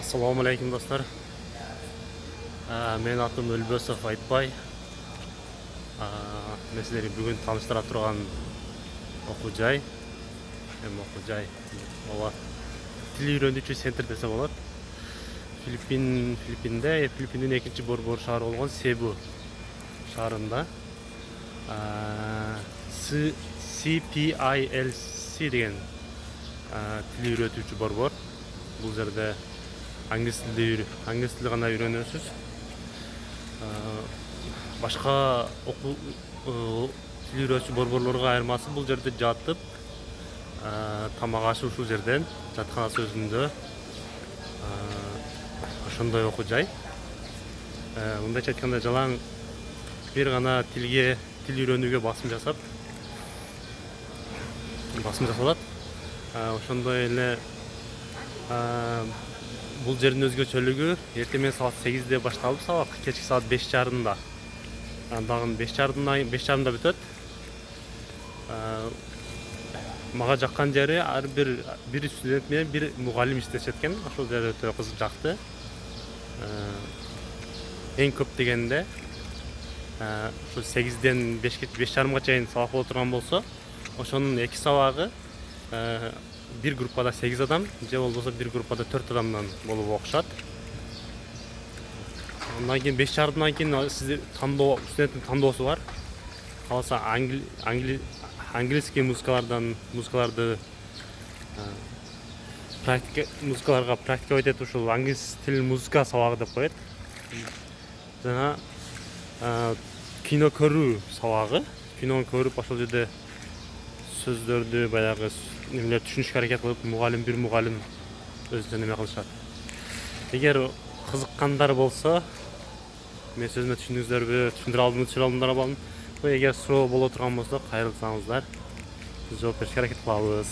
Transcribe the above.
Assalamu alaikum dostlar. Мен атым Өлбөсов Айтбай. Мен сіздерге бүгін таныштыра тұрған оқу жай. Ова тил үйрөнүүчү центр десе болот. Филиппиндин экинчи борбор шаары болгон Себу шаарында CPILC деген тил үйрөтүүчү борбор. Бул жерде англис тили гана үйрөнөсүз. Башка окуу тил үйрөтүүчү борборлорго айырмасы бул жерде жатып, тамак ашы ушул жерден, жатканасы өзүндө. Ошондой окуу жай. Мындайча айтканда жалаң бир гана тил үйрөнүүгө басым жасалат. Ошондой эле бул жердин өзгөчөлүгү эртең менен саат 8-де башталып, сабак кечки саат 5:30-да. Дагы 5:30-да бүтөт. Мага жаккан жери ар бир студент менен бир мугалим иштешет экен. Ошол жер өтө кызык жакты. Эң көп дегенде ошо 8-ден 5:30-га чейин сабак боло турган болсо, ошонун 2 сабагы бир группада 8 адам, же болбосо бир группада 4 адамдан болуп окушат. Андан кийин 5:30-дан кийин студенттин тандоосу бар. Каласа английский музыкаларды практика өтөт, ушул англис тил музыка сабагы деп коет. Жана кино көрүү сабагы. Кинону көрүп, ошол жерде сөздөрдү баягы немелер түшүнүшкө аракет кылып, бир мугалим өзүнчө неме кылышат. Эгер кызыккандар болсо, мен сөзүмө түшүндүңүздөрбү, түшүндүрө алдымбы? Эгер суроо боло турган болсо, кайрылсаңыздар, жооп беришке аракет кылабыз.